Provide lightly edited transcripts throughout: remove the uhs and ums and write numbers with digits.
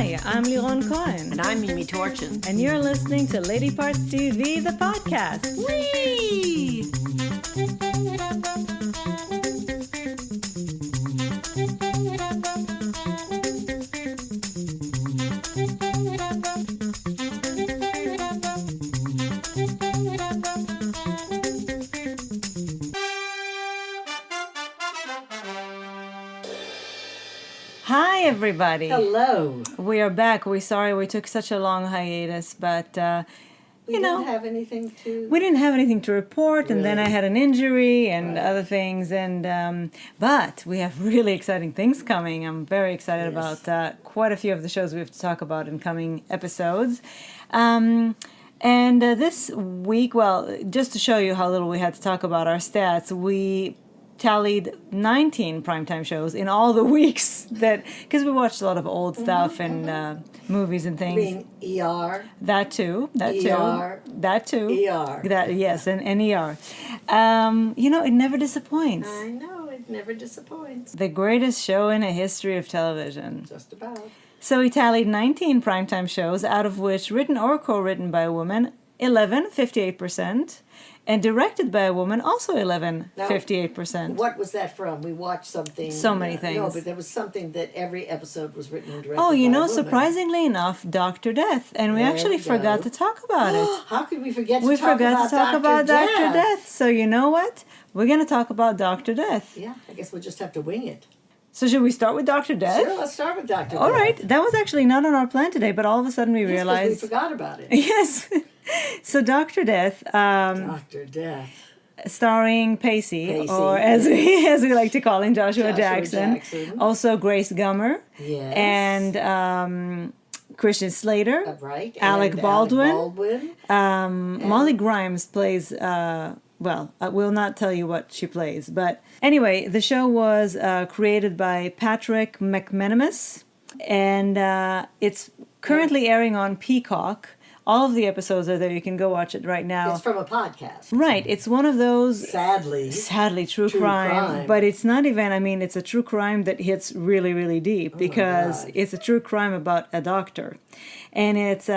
Hi, I'm Liron Cohen. And I'm Mimi Torchin. And you're listening to Lady Parts TV, the podcast. Whee! Hi, everybody. Hello. We are back. We're sorry we took such a long hiatus, but, We didn't have anything to... we didn't have anything to report, and then I Really? had an injury and Right. other things, and but we have really exciting things coming. I'm very excited Yes. about quite a few of the shows we have to talk about in coming episodes. And this week, well, just to show you how little we had to talk about our stats, we tallied 19 primetime shows in all the weeks that, because we watched a lot of old stuff and movies and I things. mean, ER. That too. ER. That too. ER. That, yes, and ER. It never disappoints. I know, it never disappoints. The greatest show in the history of television. Just about. So we tallied 19 primetime shows, out of which written or co-written by a woman, 11, 58%, and directed by a woman, also 11, Now, 58%. What was that from? We watched something... So many No, things. but there was something that every episode was written and directed Oh, by a woman. surprisingly enough, Dr. Death. And we There actually we forgot go. to talk about it. How could we forget We to talk forgot to talk about Dr. Dr. Death. So you know what? We're going to talk about Dr. Death. Yeah, I guess we'll just have to wing it. So should we start with Dr. Death? Sure, let's start with Dr. All Death. right. That was actually not on our plan today, but all of a sudden we Yes, 'cause realized... we forgot about it. Yes. So Dr. Death, Dr. Death. starring Pacey, Pacey, or as we like to call him, Joshua Jackson. Jackson. Also Grace Gummer. Yes. And Christian Slater. Right. Alec and Baldwin. Molly Grimes plays... I will not tell you what she plays. But anyway, the show was created by Patrick McMenamis, and it's currently airing on Peacock. All of the episodes are there. You can go watch it right now. It's from a podcast. Right. It's one of those... Sadly, true crime. But it's not even, it's a true crime that hits really, really deep because God. it's a true crime about a doctor. And it's...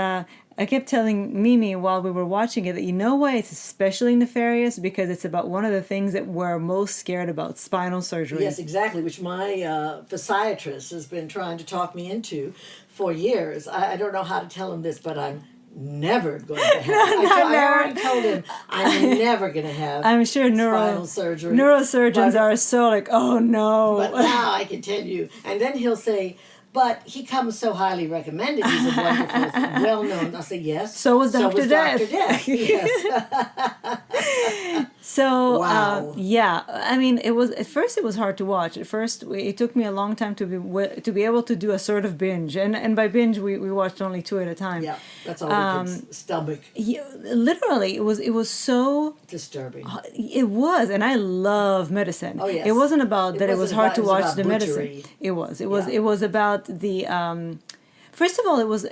I kept telling Mimi while we were watching it that you know why it's especially nefarious? Because it's about one of the things that we're most scared about, spinal surgery. Yes, exactly, which my physiatrist has been trying to talk me into for years. I don't know how to tell him this, but I'm never going to have I already told him I'm never going to have I'm sure spinal surgery. neurosurgeons are so like, oh no. But now I can tell you. And then he'll say, but he comes so highly recommended. He's a wonderful, well-known. I say, yes. So was Dr. Death. Dr. Death. Yes. So, Wow. it was at first it was hard to watch. At first, it took me a long time to be able to do a sort of binge, and by binge we watched only 2 at a time. Yeah, that's all we can stomach. Literally, it was so Disturbing. it was, and I love medicine. Oh, yes. It wasn't about that. It was wasn't hard about- to it was watch about the butchery. medicine. It was. Yeah. It was about the. First of all, it was,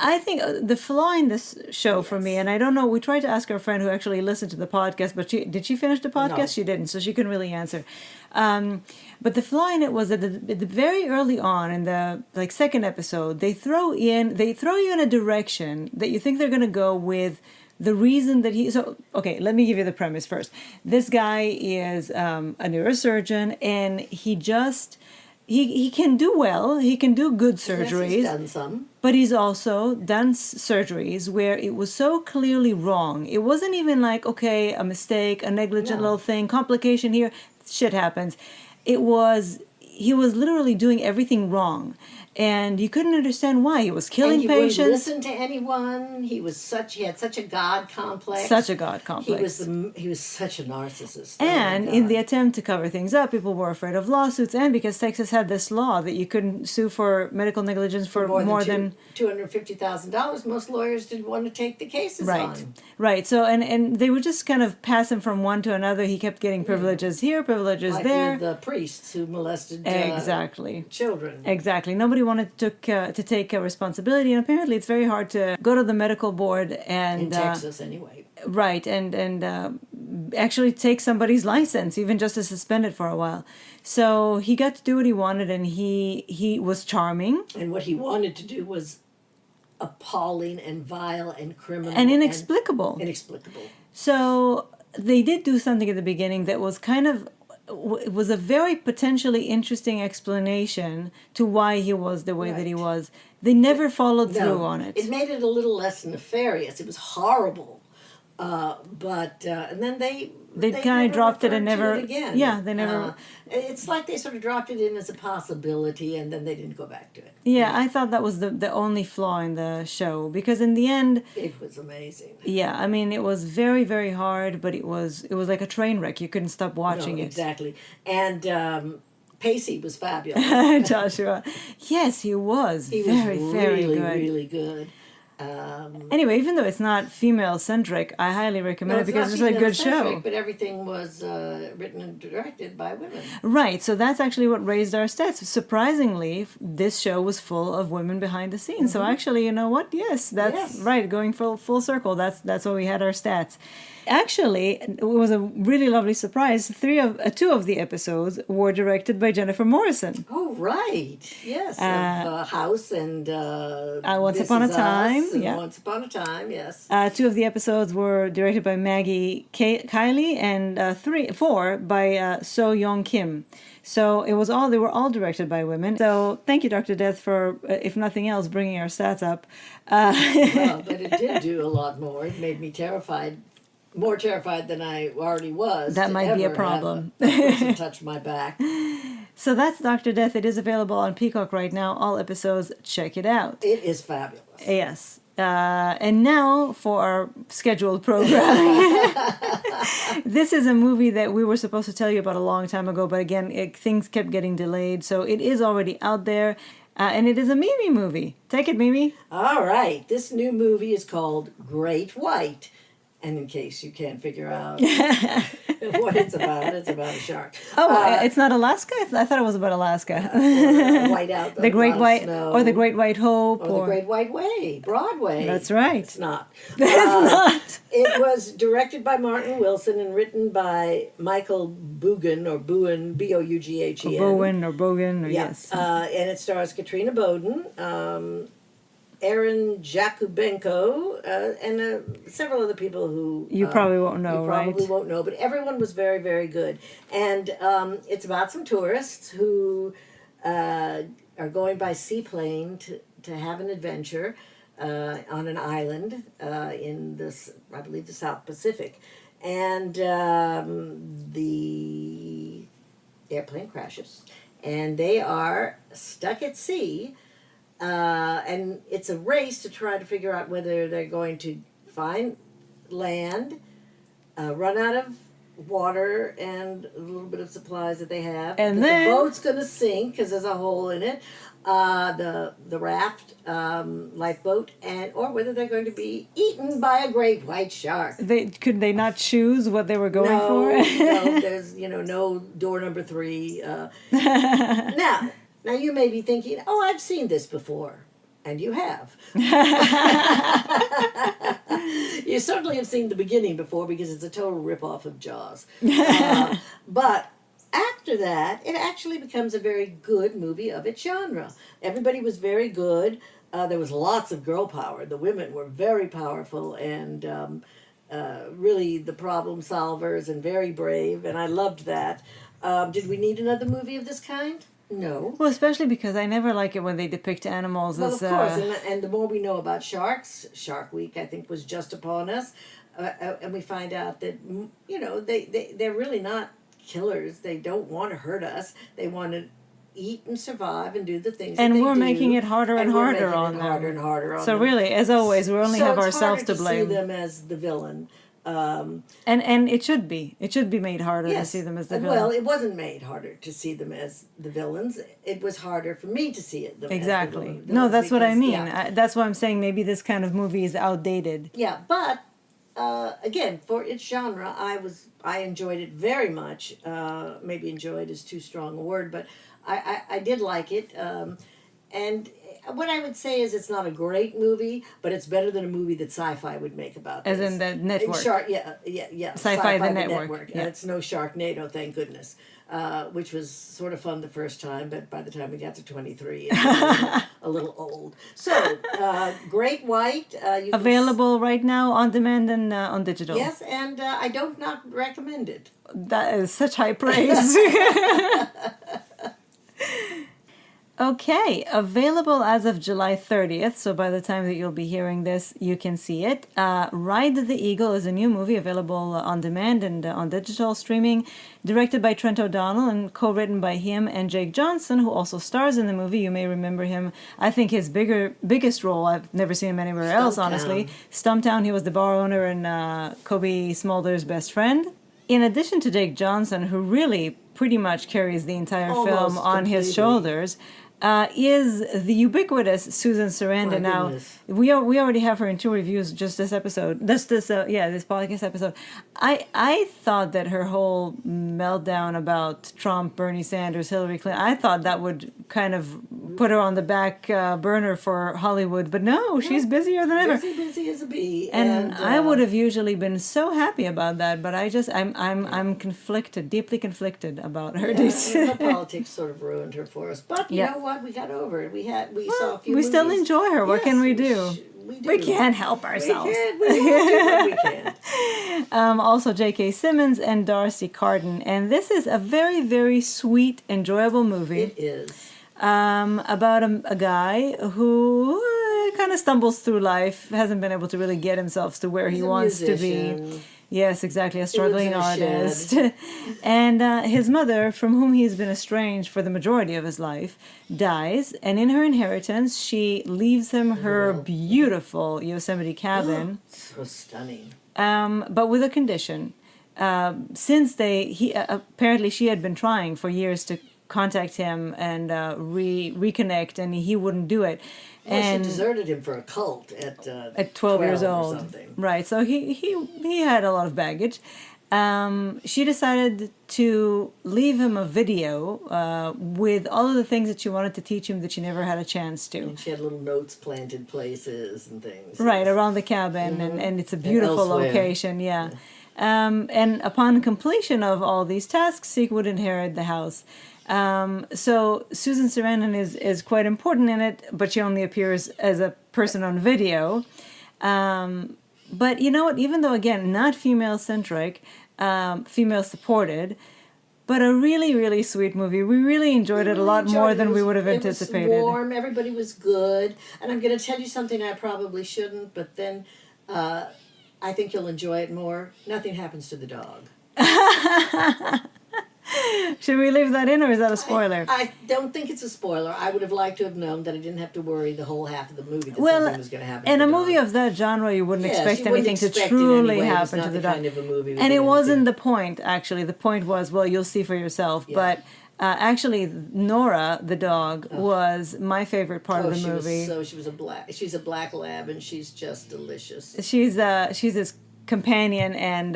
I think, the flaw in this show for me, and I don't know, we tried to ask our friend who actually listened to the podcast, but did she finish the podcast? No. She didn't, so she couldn't really answer. But the flaw in it was that the very early on in the second episode, they throw you in a direction that you think they're going to go with the reason that okay, let me give you the premise first. This guy is a neurosurgeon, and he just... He can do well. He can do good surgeries. Yes, he's done some. But he's also done surgeries where it was so clearly wrong. It wasn't even like, okay, a mistake, a negligent little thing, complication here, shit happens. He was literally doing everything wrong. And you couldn't understand why. He was killing and he patients. wouldn't listen to anyone. He had such a God complex. Such a God complex. He was such a narcissist. And in the attempt to cover things up, people were afraid of lawsuits, and because Texas had this law that you couldn't sue for medical negligence for more than $250,000, most lawyers didn't want to take the cases on. Right. So and they would just kind of pass him from one to another. He kept getting privileges here, privileges like there. The priests who molested children. Exactly. Nobody wanted to take responsibility, and apparently it's very hard to go to the medical board and In Texas, anyway. Right, and actually take somebody's license, even just to suspend it for a while. So he got to do what he wanted, and he was charming. And what he wanted to do was appalling and vile and criminal. And inexplicable. And inexplicable. So they did do something at the beginning that was kind of, it was a very potentially interesting explanation to why he was the way that he was. They never followed through on it. It made it a little less nefarious. It was horrible. But and then they kind of dropped it and never again. Yeah, they never. It's like they sort of dropped it in as a possibility, and then they didn't go back to it. Yeah, I thought that was the only flaw in the show, because in the end, it was amazing. Yeah, I mean, it was very, very hard, but it was like a train wreck. You couldn't stop watching it. Exactly, and Pacey was fabulous. Joshua, yes, he was. He very, was very really, good. really good. Anyway, even though it's not female centric, I highly recommend it because it's a good show. But everything was written and directed by women. Right, so that's actually what raised our stats. Surprisingly, this show was full of women behind the scenes. So actually, you know what? Yes, that's right. Going full circle. That's why we had our stats. Actually, it was a really lovely surprise. Two of the episodes were directed by Jennifer Morrison. Oh, right. Yes. Of House and Once Upon a Time. Yeah. Once Upon a Time, yes. Two of the episodes were directed by Maggie Kiley, and 4 by So Young Kim. So they were all directed by women. So thank you, Dr. Death, for, if nothing else, bringing our stats up. Well, but it did do a lot more. It made me terrified. More terrified than I already was. That might be a problem. To touch my back. So that's Dr. Death. It is available on Peacock right now. All episodes. Check it out. It is fabulous. Yes. And now for our scheduled programming. This is a movie that we were supposed to tell you about a long time ago, but again, things kept getting delayed. So it is already out there. And it is a Mimi movie. Take it, Mimi. All right. This new movie is called Great White. And in case you can't figure out what it's about a shark. Oh, it's not Alaska? I thought it was about Alaska. White out. The Great White, snow, or the Great White Hope. Or the Great White Way, Broadway. That's right. It's not. It's not. It was directed by Martin Wilson and written by Michael Bougen, or Bouen, Boughen. Bowen, yes. And it stars Katrina Bowden, Aaron Jakubenko, and several other people who you probably won't know, right? Probably won't know, but everyone was very, very good. And it's about some tourists who are going by seaplane to have an adventure on an island in I believe, the South Pacific, and the airplane crashes, and they are stuck at sea. And it's a race to try to figure out whether they're going to find land, run out of water and a little bit of supplies that they have. And then the boat's going to sink because there's a hole in it. The raft, lifeboat, or whether they're going to be eaten by a great white shark. Could they not choose what they were going for? No, there's no door number 3. Now, you may be thinking, oh, I've seen this before. And you have. You certainly have seen the beginning before, because it's a total ripoff of Jaws. But after that, it actually becomes a very good movie of its genre. Everybody was very good. There was lots of girl power. The women were very powerful and really the problem solvers and very brave. And I loved that. Did we need another movie of this kind? No. Well, especially because I never like it when they depict animals as... Well, of course, and the more we know about sharks, Shark Week, I think, was just upon us, and we find out that, they're really not killers. They don't want to hurt us. They want to eat and survive and do the things and that they we're do. making it harder and harder on them. Harder and harder on them. So really, as always, we only have ourselves to blame. So it's harder to see them as the villain. And it should be. It should be made harder to see them as the villain. Well, it wasn't made harder to see them as the villains. It was harder for me to see it. Exactly. As the villains, no, that's what I mean. Yeah. That's why I'm saying maybe this kind of movie is outdated. Yeah, but again, for its genre, I enjoyed it very much. Maybe enjoyed is too strong a word, but I did like it. And what I would say is it's not a great movie, but it's better than a movie that Sci-Fi would make about this. As in the network. Yeah. Sci-Fi the network. Yeah. It's no Sharknado, thank goodness. Which was sort of fun the first time, but by the time we got to 23, it was a little old. So, Great White. You Available right now on demand and on digital. Yes, and I don't not recommend it. That is such high praise. Okay, available as of July 30th, so by the time that you'll be hearing this, you can see it. Ride the Eagle is a new movie available on demand and on digital streaming, directed by Trent O'Donnell and co-written by him and Jake Johnson, who also stars in the movie. You may remember him. I think his biggest role, I've never seen him anywhere else, honestly. Stumptown, he was the bar owner and Kobe Smolder's best friend. In addition to Jake Johnson, who really pretty much carries the entire film on his shoulders, is the ubiquitous Susan Sarandon. Now, we already have her in 2 reviews just this episode. This podcast episode. I thought that her whole meltdown about Trump, Bernie Sanders, Hillary Clinton, I thought that would kind of put her on the back burner for Hollywood. But no, she's busier than ever. Busy as a bee. And I would have usually been so happy about that, but I'm conflicted, deeply conflicted about her. The politics sort of ruined her for us. But you know what? We got over it. We saw a few movies. Still enjoy her. What can we do? We can't help ourselves. We can't. Also, J.K. Simmons and Darcy Carden. And this is a very, very sweet, enjoyable movie. It is. About a guy who kind of stumbles through life, hasn't been able to really get himself to where he wants to be. Yes, exactly, a struggling artist. And his mother, from whom he's been estranged for the majority of his life, dies. And in her inheritance, she leaves him her beautiful Yosemite cabin. So stunning. But with a condition. Since apparently she had been trying for years to contact him and reconnect, and he wouldn't do it. Well, and she deserted him for a cult at 12 years old. Or something. Right, so he had a lot of baggage. She decided to leave him a video with all of the things that she wanted to teach him that she never had a chance to. And she had little notes planted places and things. Right, around the cabin, and it's a beautiful location, yeah. And upon completion of all these tasks, he would inherit the house. So Susan Sarandon is quite important in it, but she only appears as a person on video. But you know what? Even though, again, not female-centric, female-supported, but a really, really sweet movie. We really enjoyed it a lot more than we would have anticipated. It was warm. Everybody was good. And I'm going to tell you something I probably shouldn't, but then I think you'll enjoy it more. Nothing happens to the dog. Should we leave that in, or is that a spoiler? I don't think it's a spoiler. I would have liked to have known that I didn't have to worry the whole half of the movie that something was going to happen. In a movie of that genre, you wouldn't expect anything to truly happen to the dog. Kind of a movie and it wasn't the point, actually. The point was, well, you'll see for yourself. Yeah. But actually, Nora, the dog, was my favorite part of the movie. She's a black lab, and she's just delicious. She's his companion and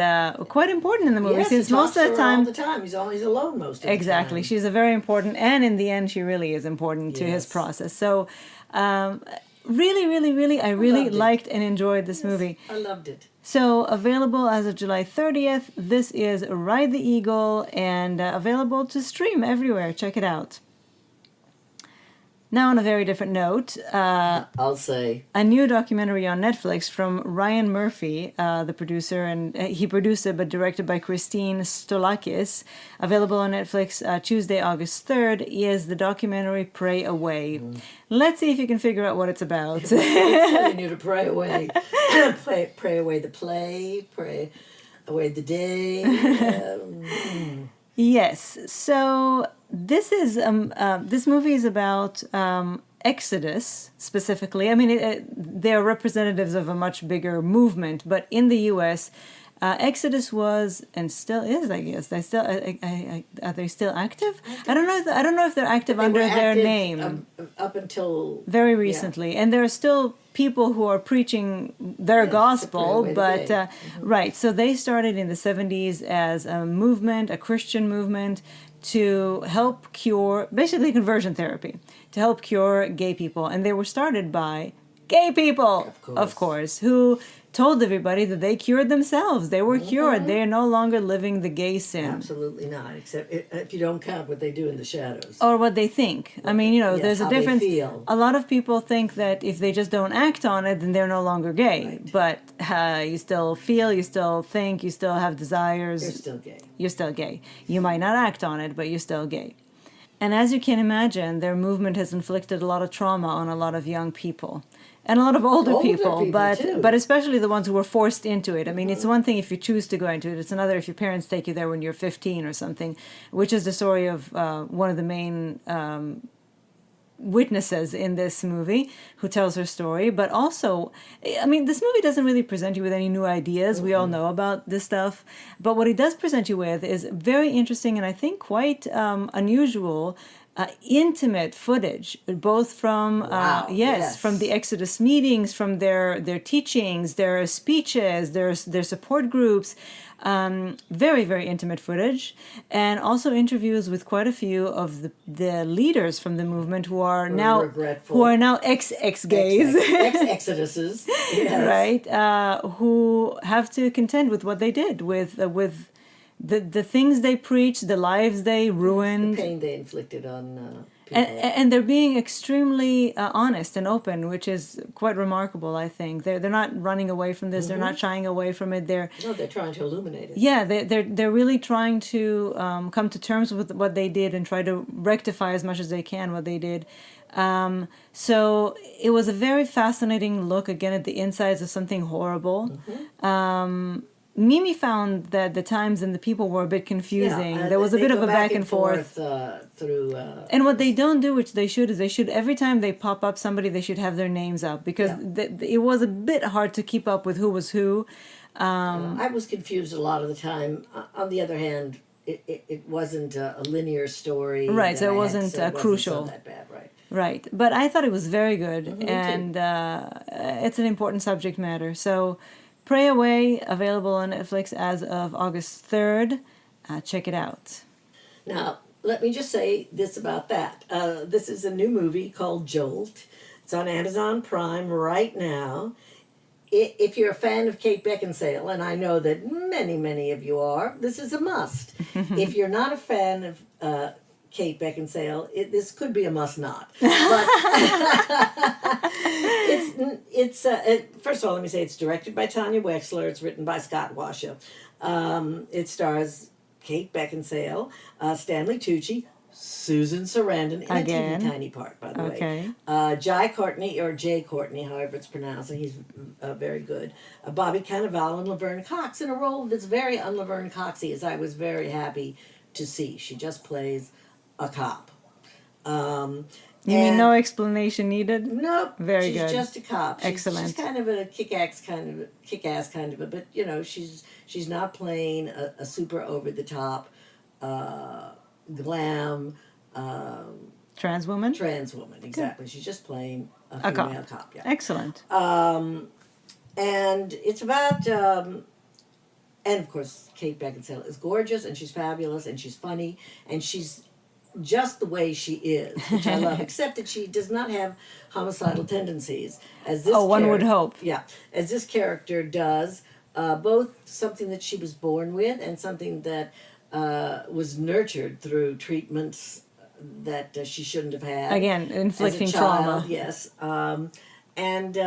quite important in the movie, since most of the time he's always alone most of the time. Exactly, she's a very important, and in the end she really is important to his process. So really I really liked and enjoyed this movie. I loved it. So available as of July 30th. This is Ride the Eagle, and available to stream everywhere. Check it out. Now, on a very different note, I'll say a new documentary on Netflix from Ryan Murphy, the producer, and he produced it but directed by Christine Stolakis. Available on Netflix Tuesday, August 3rd, is the documentary Pray Away. Let's see if you can figure out what it's about. It's telling you to pray away. Pray away the play, pray away the day. Yes, so this movie is about Exodus specifically. I mean, they're representatives of a much bigger movement, but in the U.S., Exodus was and still is, I guess. Are they still active? I don't know if they're active under their name up until very recently, and there are still people who are preaching their gospel, but right. So they started in the 70s as a movement, a Christian movement, to help cure, basically conversion therapy, to help cure gay people. And they were started by gay people, of course, who told everybody that they cured themselves. They were cured. They are no longer living the gay sin. Absolutely not, except if you don't count what they do in the shadows. Or what they think. I mean, Yes, there's a how they difference. feel. A lot of people think that if they just don't act on it, then they're no longer gay. Right. But you still feel, you still think, you still have desires. They're still gay. You're still gay. You might not act on it, but you're still gay. And as you can imagine, their movement has inflicted a lot of trauma on a lot of young people. And a lot of older people, too. but especially the ones who were forced into it. I mean, it's one thing if you choose to go into it. It's another if your parents take you there when you're 15 or something, which is the story of one of the main witnesses in this movie who tells her story. But also, I mean, this movie doesn't really present you with any new ideas. We all know about this stuff. But what it does present you with is very interesting and I think quite unusual intimate footage, both from from the Exodus meetings, from their teachings, their speeches, their support groups. Very, very intimate footage, and also interviews with quite a few of the leaders from the movement who are now ex gays, ex-exoduses, yes. Right? Who have to contend with what they did with the things they preached, the lives they ruined, the pain they inflicted on people. And they're being extremely honest and open, which is quite remarkable, I think. They're not running away from this. They're not shying away from it. They're trying to illuminate it. Yeah, they're really trying to come to terms with what they did and try to rectify as much as they can what they did. So it was a very fascinating look again at the insides of something horrible. Mimi found that the times and the people were a bit confusing. There was a bit of a back and forth. Through. And what they don't do, which they should, is every time they pop up somebody, they should have their names up because it was a bit hard to keep up with who was who. I was confused a lot of the time. On the other hand, it wasn't a linear story. Right, so it wasn't crucial. So that bad, right? Right, but I thought it was very good, and it's an important subject matter. So, Pray Away, available on Netflix as of August 3rd. Check it out. Now, let me just say this about that. This is a new movie called Jolt. It's on Amazon Prime right now. If you're a fan of Kate Beckinsale, and I know that many, many of you are, this is a must. If you're not a fan of Kate Beckinsale, this could be a must not. But it's first of all, let me say it's directed by Tanya Wexler. It's written by Scott Washoe. It stars Kate Beckinsale, Stanley Tucci, Susan Sarandon in a teeny tiny part, by the way. Jai Courtney, or Jay Courtney, however it's pronounced, and he's very good. Bobby Cannavale and Laverne Cox in a role that's very un-Laverne Coxy, as I was very happy to see. She just plays a cop. You mean no explanation needed? Nope. Very she's good. She's just a cop. Excellent. She's kind of a kick-ass kind of a, but she's not playing a super over-the-top glam trans woman, exactly. She's just playing a female cop. Yeah. Excellent. And it's about and of course Kate Beckinsale is gorgeous and she's fabulous and she's funny and she's just the way she is, which I love, except that she does not have homicidal tendencies as this one would hope. Yeah, as this character does, both something that she was born with and something that was nurtured through treatments that she shouldn't have had. Again, inflicting as a child, trauma. Yes. And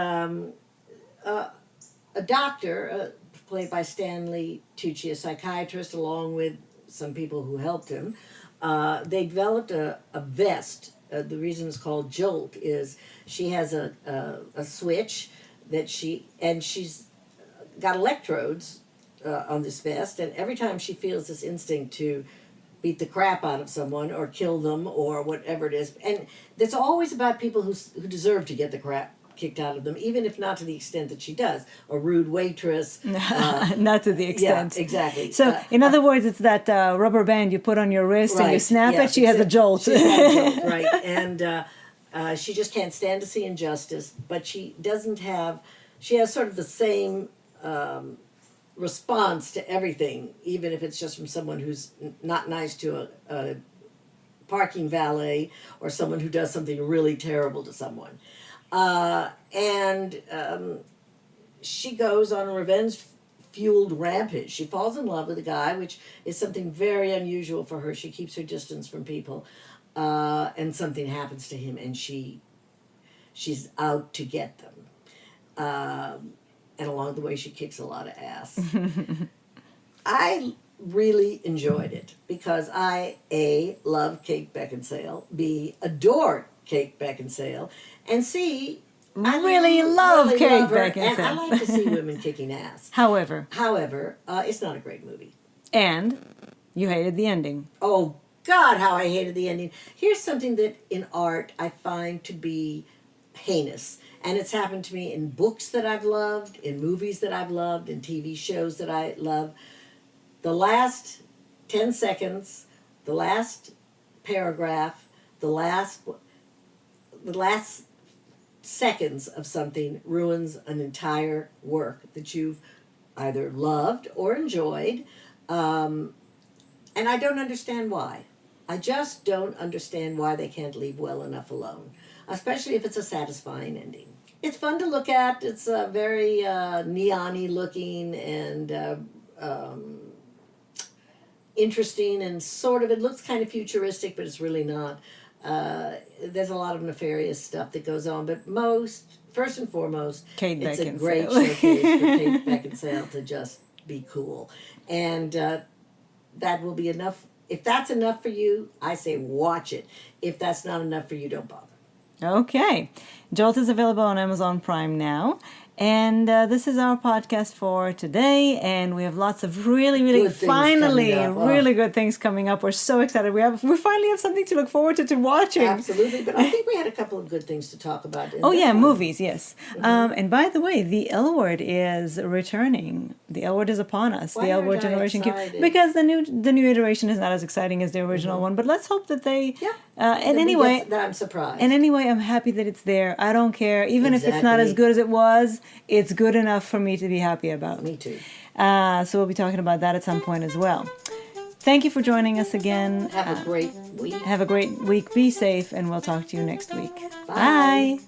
a doctor, played by Stanley Tucci, a psychiatrist, along with some people who helped him, they developed a vest. The reason it's called Jolt is she has a switch that she's got electrodes on this vest, and every time she feels this instinct to beat the crap out of someone or kill them or whatever it is, and it's always about people who deserve to get the crap kicked out of them, even if not to the extent that she does. A rude waitress. Not to the extent. Yeah, exactly. So, in other words, it's that rubber band you put on your wrist and you snap it. She has a jolt. She has a jolt, right. And she just can't stand to see injustice, but she doesn't have... She has sort of the same response to everything, even if it's just from someone who's not nice to a parking valet or someone who does something really terrible to someone. And she goes on a revenge-fueled rampage. She falls in love with a guy, which is something very unusual for her. She keeps her distance from people, and something happens to him, and she's out to get them. And along the way, she kicks a lot of ass. I really enjoyed it because I, A, love Kate Beckinsale, B, adore Kate Beckinsale, and C, I really love Kate her, Beckinsale. and I like to see women kicking ass. However, it's not a great movie. and you hated the ending. Oh, God, how I hated the ending. Here's something that in art I find to be heinous. And it's happened to me in books that I've loved, in movies that I've loved, in TV shows that I love. The last 10 seconds, the last paragraph, the last seconds of something ruins an entire work that you've either loved or enjoyed. And I don't understand why. I just don't understand why they can't leave well enough alone, especially if it's a satisfying ending. It's fun to look at. It's very neon-y looking and interesting and sort of, it looks kind of futuristic, but it's really not. There's a lot of nefarious stuff that goes on, but first and foremost, Kate it's Beckinsale. a great showcase for Kate Beckinsale to just be cool. And that will be enough. If that's enough for you, I say watch it. If that's not enough for you, don't bother. Okay. Jolt is available on Amazon Prime now. And this is our podcast for today. And we have lots of really Good things finally, coming up. really good things coming up. We're so excited. We finally have something to look forward to watching. Absolutely. But I think we had a couple of good things to talk about. Oh, yeah, movies, yes. And by the way, the L Word is returning. The L Word is upon us. Why the L Word aren't I Generation Q. excited? Because the new iteration is not as exciting as the original one. But let's hope that they... Yeah. And anyway... That I'm surprised. And anyway, I'm happy that it's there. I don't care. Even if it's not as good as it was, it's good enough for me to be happy about. Me too. So we'll be talking about that at some point as well. Thank you for joining us again. Have a great week. Have a great week. Be safe, and we'll talk to you next week. Bye. Bye.